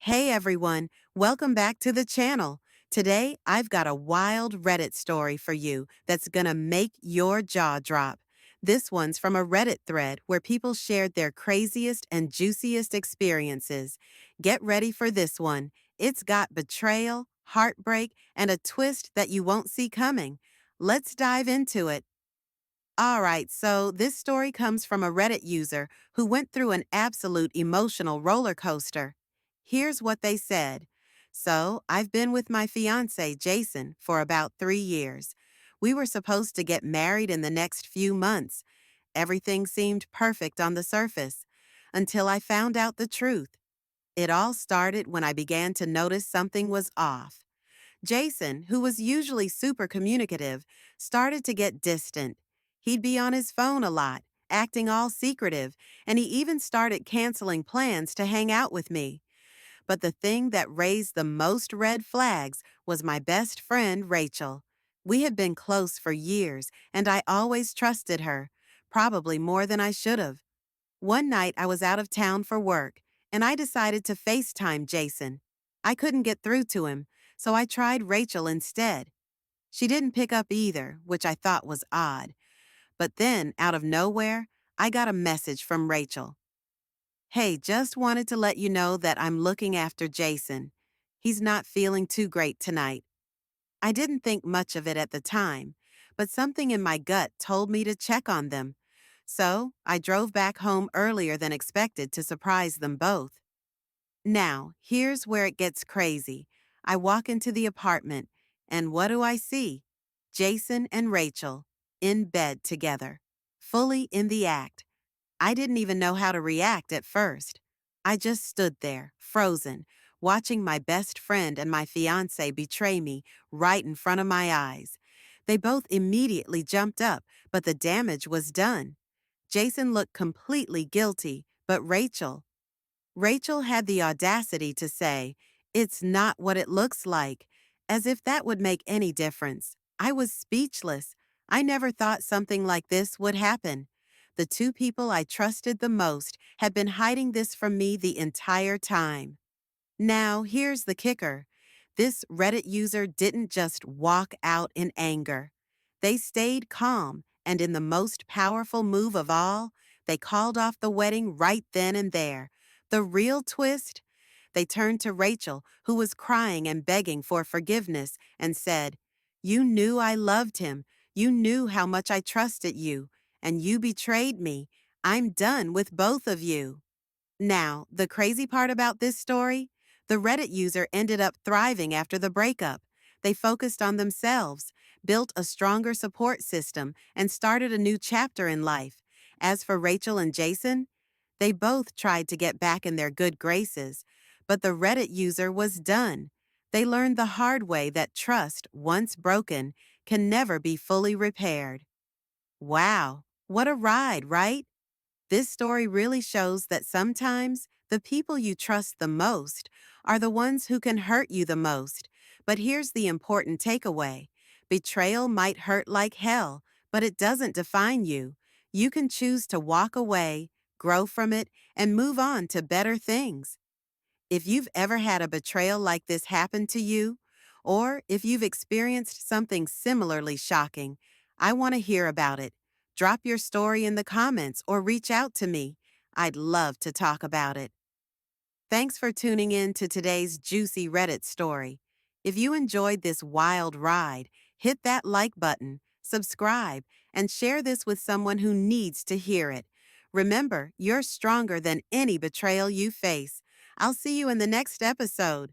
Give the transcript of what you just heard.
Hey everyone, welcome back to the channel. Today, I've got a wild Reddit story for you that's gonna make your jaw drop. This one's from a Reddit thread where people shared their craziest and juiciest experiences. Get ready for this one. It's got betrayal, heartbreak, and a twist that you won't see coming. Let's dive into it. All right, so this story comes from a Reddit user who went through an absolute emotional roller coaster. Here's what they said. So, I've been with my fiance, Jason, for about 3 years. We were supposed to get married in the next few months. Everything seemed perfect on the surface until I found out the truth. It all started when I began to notice something was off. Jason, who was usually super communicative, started to get distant. He'd be on his phone a lot, acting all secretive, and he even started canceling plans to hang out with me. But the thing that raised the most red flags was my best friend, Rachel. We had been close for years, and I always trusted her, probably more than I should have. One night I was out of town for work, and I decided to FaceTime Jason. I couldn't get through to him, so I tried Rachel instead. She didn't pick up either, which I thought was odd. But then, out of nowhere, I got a message from Rachel. Hey, just wanted to let you know that I'm looking after Jason. He's not feeling too great tonight. I didn't think much of it at the time, but something in my gut told me to check on them. So, I drove back home earlier than expected to surprise them both. Now, here's where it gets crazy. I walk into the apartment, and what do I see? Jason and Rachel, in bed together, fully in the act. I didn't even know how to react at first. I just stood there, frozen, watching my best friend and my fiance betray me right in front of my eyes. They both immediately jumped up, but the damage was done. Jason looked completely guilty, but Rachel had the audacity to say, "It's not what it looks like," as if that would make any difference. I was speechless. I never thought something like this would happen. The two people I trusted the most had been hiding this from me the entire time. Now, here's the kicker. This Reddit user didn't just walk out in anger. They stayed calm, and in the most powerful move of all, they called off the wedding right then and there. The real twist? They turned to Rachel, who was crying and begging for forgiveness, and said, "You knew I loved him. You knew how much I trusted you, and you betrayed me. I'm done with both of you." Now, the crazy part about this story? The Reddit user ended up thriving after the breakup. They focused on themselves, built a stronger support system, and started a new chapter in life. As for Rachel and Jason, they both tried to get back in their good graces, but the Reddit user was done. They learned the hard way that trust, once broken, can never be fully repaired. Wow, what a ride, right? This story really shows that sometimes the people you trust the most are the ones who can hurt you the most. But here's the important takeaway. Betrayal might hurt like hell, but it doesn't define you. You can choose to walk away, grow from it, and move on to better things. If you've ever had a betrayal like this happen to you, or if you've experienced something similarly shocking, I want to hear about it. Drop your story in the comments or reach out to me. I'd love to talk about it. Thanks for tuning in to today's juicy Reddit story. If you enjoyed this wild ride, hit that like button, subscribe, and share this with someone who needs to hear it. Remember, you're stronger than any betrayal you face. I'll see you in the next episode.